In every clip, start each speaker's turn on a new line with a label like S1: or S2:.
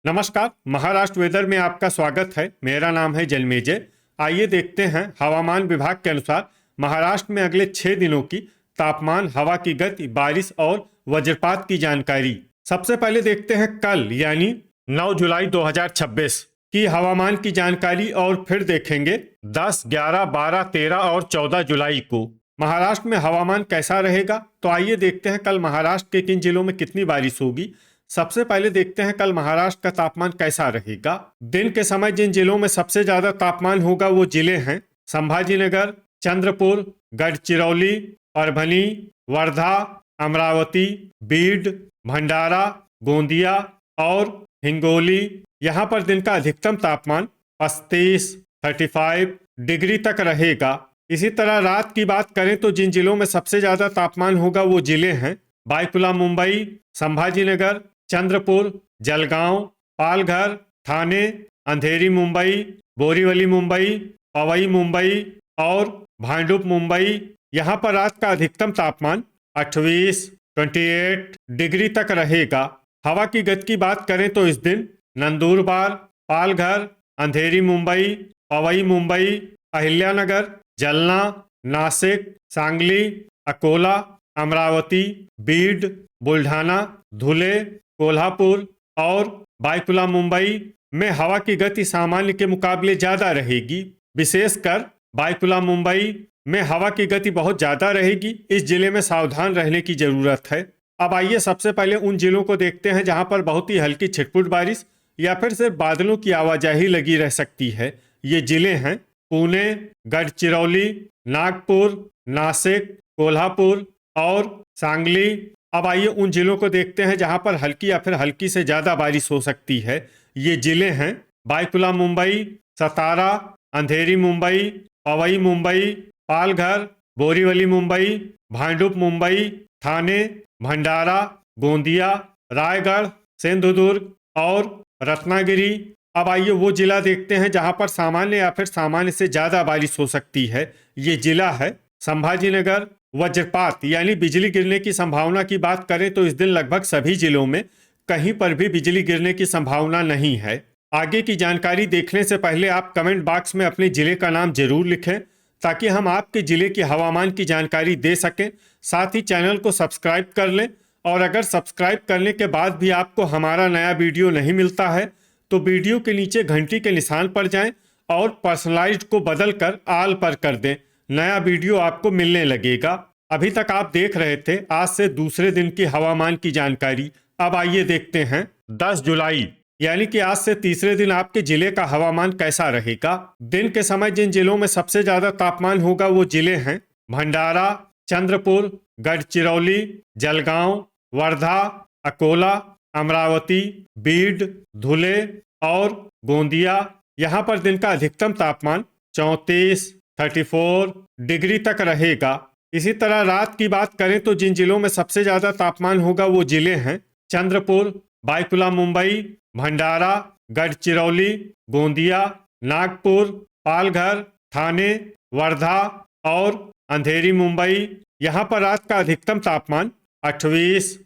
S1: नमस्कार। महाराष्ट्र वेदर में आपका स्वागत है। मेरा नाम है जलमेजय। आइए देखते हैं हवामान विभाग के अनुसार महाराष्ट्र में अगले 6 दिनों की तापमान, हवा की गति, बारिश और वज्रपात की जानकारी। सबसे पहले देखते हैं कल यानी 9 जुलाई 2026 की हवामान की जानकारी और फिर देखेंगे 10, 11, 12, 13 और 14 जुलाई को महाराष्ट्र में हवामान कैसा रहेगा। तो आइए देखते हैं कल महाराष्ट्र के किन जिलों में कितनी बारिश होगी। सबसे पहले देखते हैं कल महाराष्ट्र का तापमान कैसा रहेगा। दिन के समय जिन जिलों में सबसे ज्यादा तापमान होगा वो जिले हैं संभाजीनगर, चंद्रपुर, गढ़चिरौली, परभनी, वर्धा, अमरावती, बीड, भंडारा, गोंदिया और हिंगोली। यहाँ पर दिन का अधिकतम तापमान 35 डिग्री तक रहेगा। इसी तरह रात की बात करें तो जिन जिलों में सबसे ज्यादा तापमान होगा वो जिले हैं बायकुला मुंबई, संभाजीनगर, चंद्रपुर, जलगांव, पालघर, ठाणे, अंधेरी मुंबई, बोरीवली मुंबई, पवई मुंबई और भांडुप मुंबई। यहाँ पर रात का अधिकतम तापमान 28 डिग्री तक रहेगा। हवा की गति की बात करें तो इस दिन नंदुरबार, पालघर, अंधेरी मुंबई, पवई मुंबई, अहिल्यानगर, जलना, नासिक, सांगली, अकोला, अमरावती, बीड, बुल्ढाना, धुले, कोल्हापुर और बायकुला मुंबई में हवा की गति सामान्य के मुकाबले ज्यादा रहेगी। विशेषकर बायकुला मुंबई में हवा की गति बहुत ज्यादा रहेगी। इस जिले में सावधान रहने की जरूरत है। अब आइए सबसे पहले उन जिलों को देखते हैं जहां पर बहुत ही हल्की छिटपुट बारिश या फिर सिर्फ बादलों की आवाजाही लगी रह सकती है। ये जिले हैं पुणे, गढ़चिरौली, नागपुर, नासिक, कोल्हापुर और सांगली। अब आइए उन जिलों को देखते हैं जहां पर हल्की या फिर हल्की से ज्यादा बारिश हो सकती है। ये जिले हैं बायकुला मुंबई, सतारा, अंधेरी मुंबई, पवई मुंबई, पालघर, बोरीवली मुंबई, भांडुप मुंबई, ठाणे, भंडारा, गोंदिया, रायगढ़, सिंधुदुर्ग और रत्नागिरी। अब आइए वो जिला देखते हैं जहां पर सामान्य या फिर सामान्य से ज्यादा बारिश हो सकती है। ये जिला है संभाजीनगर। वज्रपात यानी बिजली गिरने की संभावना की बात करें तो इस दिन लगभग सभी जिलों में कहीं पर भी बिजली गिरने की संभावना नहीं है। आगे की जानकारी देखने से पहले आप कमेंट बॉक्स में अपने जिले का नाम जरूर लिखें ताकि हम आपके जिले की हवामान की जानकारी दे सकें। साथ ही चैनल को सब्सक्राइब कर लें और अगर सब्सक्राइब करने के बाद भी आपको हमारा नया वीडियो नहीं मिलता है तो वीडियो के नीचे घंटी के निशान पर जाएं और पर्सनलाइज्ड को बदल कर आल पर कर दें। नया वीडियो आपको मिलने लगेगा। अभी तक आप देख रहे थे आज से दूसरे दिन की हवामान की जानकारी। अब आइए देखते हैं 10 जुलाई यानी कि आज से तीसरे दिन आपके जिले का हवामान कैसा रहेगा। दिन के समय जिन जिलों में सबसे ज्यादा तापमान होगा वो जिले हैं भंडारा, चंद्रपुर, गढ़चिरौली, जलगांव, वर्धा, अकोला, अमरावती, बीड, धुले और गोंदिया। यहाँ पर दिन का अधिकतम तापमान 34 डिग्री तक रहेगा। इसी तरह रात की बात करें तो जिन जिलों में सबसे ज्यादा तापमान होगा वो जिले हैं चंद्रपुर, बायकुला मुंबई, भंडारा, गढ़चिरौली, गोंदिया, नागपुर, पालघर, ठाणे, वर्धा और अंधेरी मुंबई। यहाँ पर रात का अधिकतम तापमान 28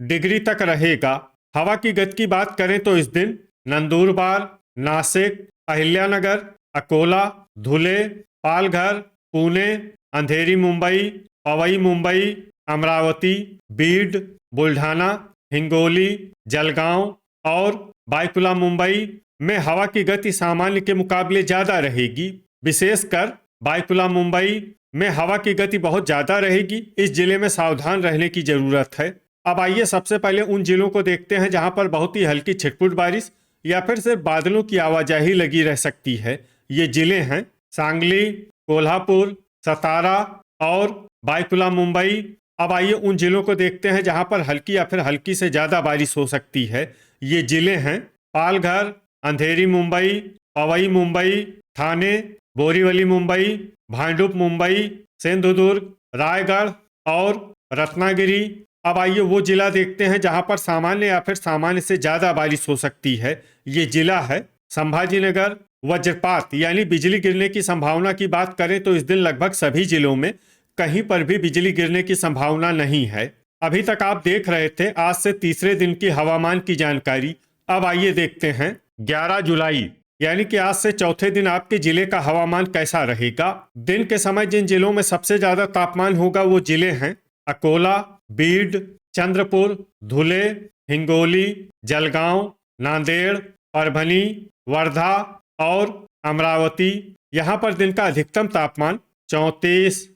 S1: डिग्री तक रहेगा। हवा की गति की बात करें तो इस दिन नंदुरबार, नासिक, अहिल्यानगर, अकोला, धुले, पालघर, पुणे, अंधेरी मुंबई, पवई मुंबई, अमरावती, बीड, बुल्ढाना, हिंगोली, जलगांव और बायकुला मुंबई में हवा की गति सामान्य के मुकाबले ज्यादा रहेगी। विशेषकर बायकुला मुंबई में हवा की गति बहुत ज्यादा रहेगी। इस जिले में सावधान रहने की जरूरत है। अब आइए सबसे पहले उन जिलों को देखते हैं जहां पर बहुत ही हल्की छिटपुट बारिश या फिर सिर्फ बादलों की आवाजाही लगी रह सकती है। ये जिले हैं सांगली, कोल्हापुर, सतारा और बायकुला मुंबई। अब आइए उन जिलों को देखते हैं जहां पर हल्की या फिर हल्की से ज्यादा बारिश हो सकती है। ये जिले हैं पालघर, अंधेरी मुंबई, पवई मुंबई, ठाणे, बोरीवली मुंबई, भांडुप मुंबई, सिंधुदुर्ग, रायगढ़ और रत्नागिरी। अब आइए वो जिला देखते हैं जहां पर सामान्य या फिर सामान्य से ज्यादा बारिश हो सकती है। ये जिला है संभाजीनगर। वज्रपात यानी बिजली गिरने की संभावना की बात करें तो इस दिन लगभग सभी जिलों में कहीं पर भी बिजली गिरने की संभावना नहीं है। अभी तक आप देख रहे थे आज से तीसरे दिन की हवामान की जानकारी। अब आइए देखते हैं 11 जुलाई यानी कि आज से चौथे दिन आपके जिले का हवामान कैसा रहेगा। दिन के समय जिन जिलों में सबसे ज्यादा तापमान होगा वो जिले हैं अकोला, बीड, चंद्रपुर, धुले, हिंगोली, जलगांव, नांदेड़, परभनी, वर्धा और अमरावती। यहाँ पर दिन का अधिकतम तापमान 34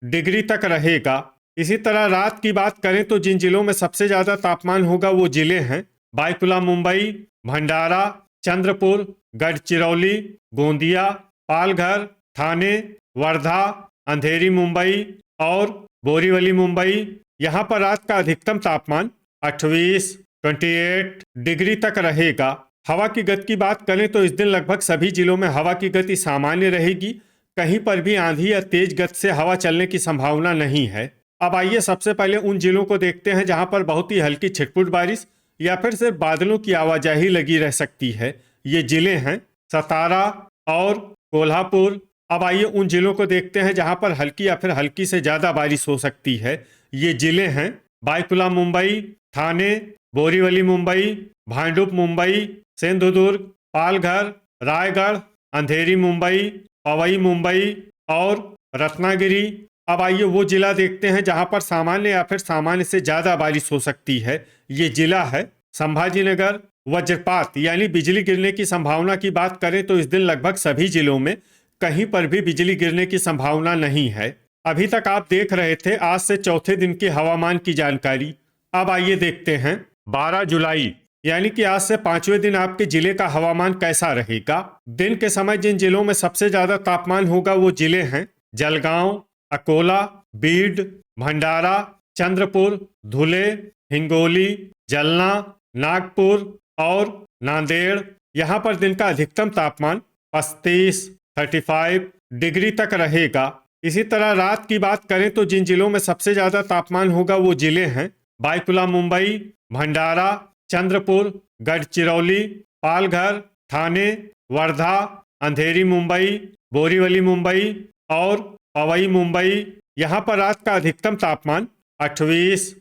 S1: डिग्री तक रहेगा। इसी तरह रात की बात करें तो जिन जिलों में सबसे ज्यादा तापमान होगा वो जिले हैं बायकुला मुंबई, भंडारा, चंद्रपुर, गढ़चिरौली, गोंदिया, पालघर, ठाणे, वर्धा, अंधेरी मुंबई और बोरीवली मुंबई। यहाँ पर रात का अधिकतम तापमान 28 डिग्री तक रहेगा। हवा की गति की बात करें तो इस दिन लगभग सभी जिलों में हवा की गति सामान्य रहेगी। कहीं पर भी आंधी या तेज गति से हवा चलने की संभावना नहीं है। अब आइए सबसे पहले उन जिलों को देखते हैं जहां पर बहुत ही हल्की छिटपुट बारिश या फिर सिर्फ बादलों की आवाजाही लगी रह सकती है। ये जिले हैं सतारा और कोल्हापुर। अब आइए उन जिलों को देखते हैं जहां पर हल्की या फिर हल्की से ज्यादा बारिश हो सकती है। ये जिले हैं बायकुला मुंबई, ठाणे, बोरीवली मुंबई, भांडुप मुंबई, सिंधुदुर्ग, पालघर, रायगढ़, अंधेरी मुंबई, पवई मुंबई और रत्नागिरी। अब आइए वो जिला देखते हैं जहां पर सामान्य या फिर सामान्य से ज्यादा बारिश हो सकती है। ये जिला है संभाजीनगर। वज्रपात यानी बिजली गिरने की संभावना की बात करें तो इस दिन लगभग सभी जिलों में कहीं पर भी बिजली गिरने की संभावना नहीं है। अभी तक आप देख रहे थे आज से चौथे दिन के हवामान की जानकारी। अब आइए देखते हैं 12 जुलाई यानी कि आज से पांचवें दिन आपके जिले का हवामान कैसा रहेगा। दिन के समय जिन जिलों में सबसे ज्यादा तापमान होगा वो जिले हैं जलगांव, अकोला, बीड, भंडारा, चंद्रपुर, धुले, हिंगोली, जलना, नागपुर और नांदेड़। यहाँ पर दिन का अधिकतम तापमान 35 डिग्री तक रहेगा। इसी तरह रात की बात करें तो जिन जिलों में सबसे ज्यादा तापमान होगा वो जिले हैं बायकुला मुंबई, भंडारा, चंद्रपुर, गढ़चिरौली, पालघर, ठाणे, वर्धा, अंधेरी मुंबई, बोरीवली मुंबई और पवई मुंबई। यहाँ पर रात का अधिकतम तापमान 28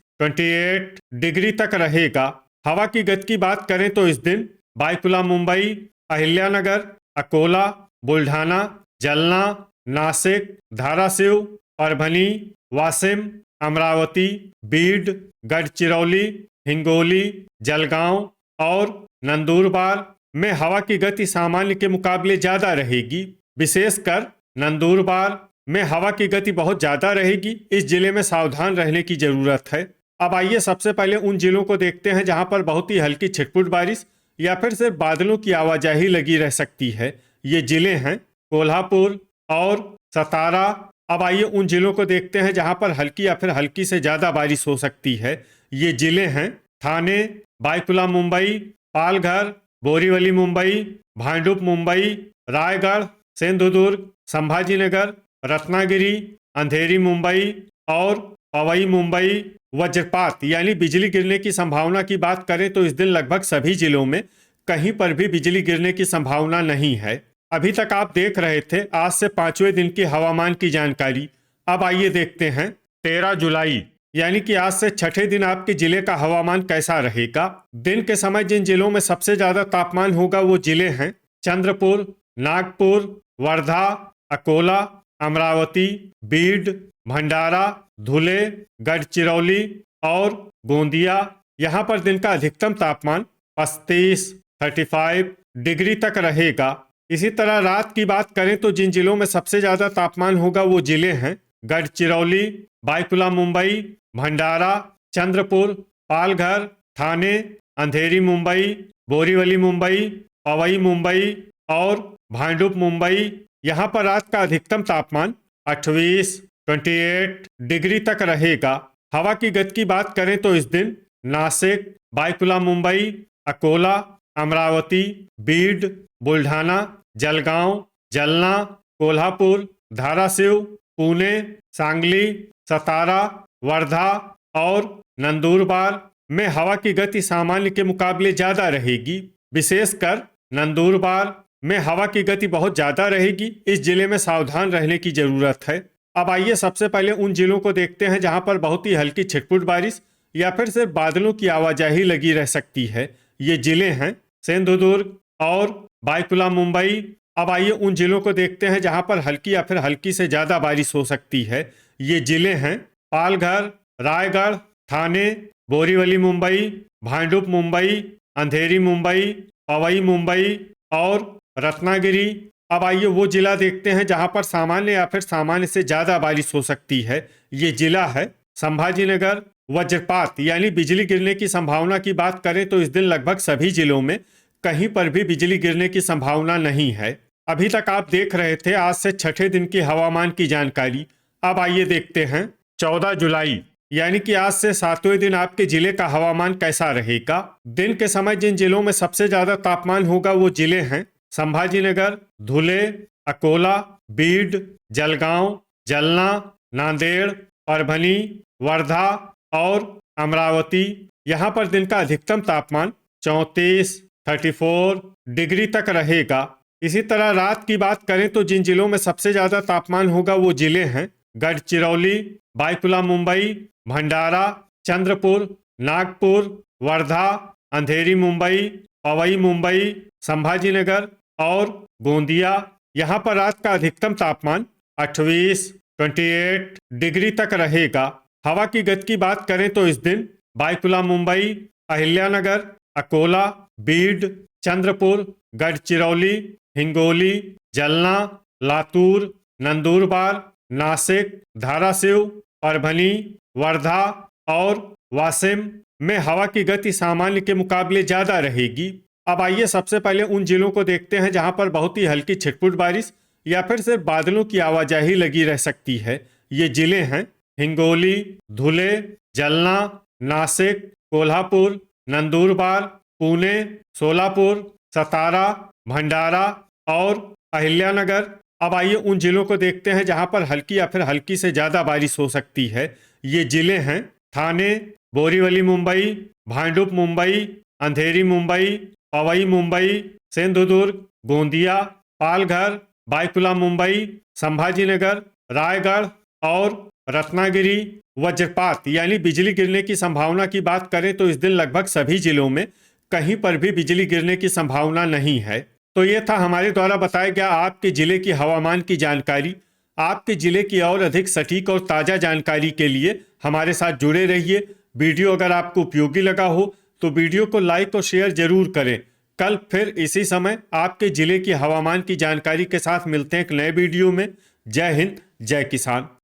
S1: डिग्री तक रहेगा। हवा की गति की बात करें तो इस दिन बायकुला मुंबई, अहिल्यानगर, अकोला, बुल्ढाना, जलना, नासिक, धाराशिव, परभनी, वाशिम, अमरावती, बीड, गढ़चिरौली, हिंगोली, जलगांव और नंदुरबार में हवा की गति सामान्य के मुकाबले ज्यादा रहेगी। विशेषकर नंदुरबार में हवा की गति बहुत ज्यादा रहेगी। इस जिले में सावधान रहने की जरूरत है। अब आइए सबसे पहले उन जिलों को देखते हैं जहां पर बहुत ही हल्की छिटपुट बारिश या फिर सिर्फ बादलों की आवाजाही लगी रह सकती है। ये जिले हैं कोल्हापुर और सतारा। अब आइए उन जिलों को देखते हैं जहां पर हल्की या फिर हल्की से ज्यादा बारिश हो सकती है। ये जिले हैं ठाणे, बायकुला मुंबई, पालघर, बोरीवली मुंबई, भांडुप मुंबई, रायगढ़, सिंधुदुर्ग, संभाजीनगर, रत्नागिरी, अंधेरी मुंबई और पवई मुंबई। वज्रपात यानी बिजली गिरने की संभावना की बात करें तो इस दिन लगभग सभी जिलों में कहीं पर भी बिजली गिरने की संभावना नहीं है। अभी तक आप देख रहे थे आज से पांचवें दिन की हवामान की जानकारी। अब आइए देखते हैं 13 जुलाई यानी कि आज से छठे दिन आपके जिले का हवामान कैसा रहेगा। दिन के समय जिन जिलों में सबसे ज्यादा तापमान होगा वो जिले हैं चंद्रपुर, नागपुर, वर्धा, अकोला, अमरावती, बीड, भंडारा, धुले, गढ़चिरौली और गोंदिया। यहाँ पर दिन का अधिकतम तापमान 35 डिग्री तक रहेगा। इसी तरह रात की बात करें तो जिन जिलों में सबसे ज्यादा तापमान होगा वो जिले हैं गढ़चिरौली, बायकुला मुंबई, भंडारा, चंद्रपुर, पालघर, ठाणे, अंधेरी मुंबई, बोरीवली मुंबई, पवई मुंबई और भांडुप मुंबई। यहाँ पर रात का अधिकतम तापमान 28 डिग्री तक रहेगा। हवा की गति की बात करें तो इस दिन नासिक, बायकुला मुंबई, अकोला, अमरावती, बीड, बुल्ढाना, जलगांव, जलना, कोल्हापुर, धाराशिव, पुणे, सांगली, सतारा, वर्धा और नंदुरबार में हवा की गति सामान्य के मुकाबले ज्यादा रहेगी। विशेषकर नंदुरबार में हवा की गति बहुत ज्यादा रहेगी। इस जिले में सावधान रहने की जरूरत है। अब आइए सबसे पहले उन जिलों को देखते हैं जहां पर बहुत ही हल्की छिटपुट बारिश या फिर सिर्फ बादलों की आवाजाही लगी रह सकती है। ये जिले हैं सिंधुदुर्ग और बायकुला मुंबई। अब आइए उन जिलों को देखते हैं जहां पर हल्की या फिर हल्की से ज़्यादा बारिश हो सकती है। ये जिले हैं पालघर, रायगढ़, ठाणे, बोरीवली मुंबई, भांडुप मुंबई, अंधेरी मुंबई, पवई मुंबई और रत्नागिरी। अब आइए वो जिला देखते हैं जहां पर सामान्य या फिर सामान्य से ज़्यादा बारिश हो सकती है। ये जिला है संभाजीनगर। वज्रपात यानी बिजली गिरने की संभावना की बात करें तो इस दिन लगभग सभी जिलों में कहीं पर भी बिजली गिरने की संभावना नहीं है। अभी तक आप देख रहे थे आज से छठे दिन की हवामान की जानकारी। अब आइए देखते हैं 14 जुलाई यानी कि आज से 7वें दिन आपके जिले का हवामान कैसा रहेगा। दिन के समय जिन जिलों में सबसे ज्यादा तापमान होगा वो जिले हैं संभाजीनगर, धुले, अकोला, बीड, जलगांव, जलना, नांदेड़, परभनी, वर्धा और अमरावती। यहाँ पर दिन का अधिकतम तापमान 34 डिग्री तक रहेगा। इसी तरह रात की बात करें तो जिन जिलों में सबसे ज्यादा तापमान होगा वो जिले हैं गढ़चिरौली, बायकुला मुंबई, भंडारा, चंद्रपुर, नागपुर, वर्धा, अंधेरी मुंबई, पवई मुंबई, संभाजीनगर और गोंदिया। यहाँ पर रात का अधिकतम तापमान 28 डिग्री तक रहेगा। हवा की गति की बात करें तो इस दिन बायकुला मुंबई, अहिल्यानगर, अकोला, बीड, चंद्रपुर, गढ़चिरौली, हिंगोली, जलना, लातूर, नंदुरबार, नासिक, धाराशिव, परभनी, वर्धा और वाशिम में हवा की गति सामान्य के मुकाबले ज्यादा रहेगी। अब आइए सबसे पहले उन जिलों को देखते हैं जहां पर बहुत ही हल्की छिटपुट बारिश या फिर सिर्फ बादलों की आवाजाही लगी रह सकती है। ये जिले हैं हिंगोली, धुले, जलना, नासिक, कोल्हापुर, नंदुरबार, पुणे, सोलापुर, सतारा, भंडारा और अहिल्यानगर। अब आइए उन जिलों को देखते हैं जहां पर हल्की या फिर हल्की से ज्यादा बारिश हो सकती है। ये जिले हैं ठाणे, बोरीवली मुंबई, भांडुप मुंबई, अंधेरी मुंबई, पवई मुंबई, सिंधुदुर्ग, गोंदिया, पालघर, बायकुला मुंबई, संभाजीनगर, रायगढ़ और रत्नागिरी। वज्रपात यानी बिजली गिरने की संभावना की बात करें तो इस दिन लगभग सभी जिलों में कहीं पर भी बिजली गिरने की संभावना नहीं है। तो ये था हमारे द्वारा बताया गया आपके जिले की हवामान की जानकारी। आपके जिले की और अधिक सटीक और ताज़ा जानकारी के लिए हमारे साथ जुड़े रहिए। वीडियो अगर आपको उपयोगी लगा हो तो वीडियो को लाइक और शेयर जरूर करें। कल फिर इसी समय आपके जिले की हवामान की जानकारी के साथ मिलते हैं एक नए वीडियो में। जय हिंद, जय किसान।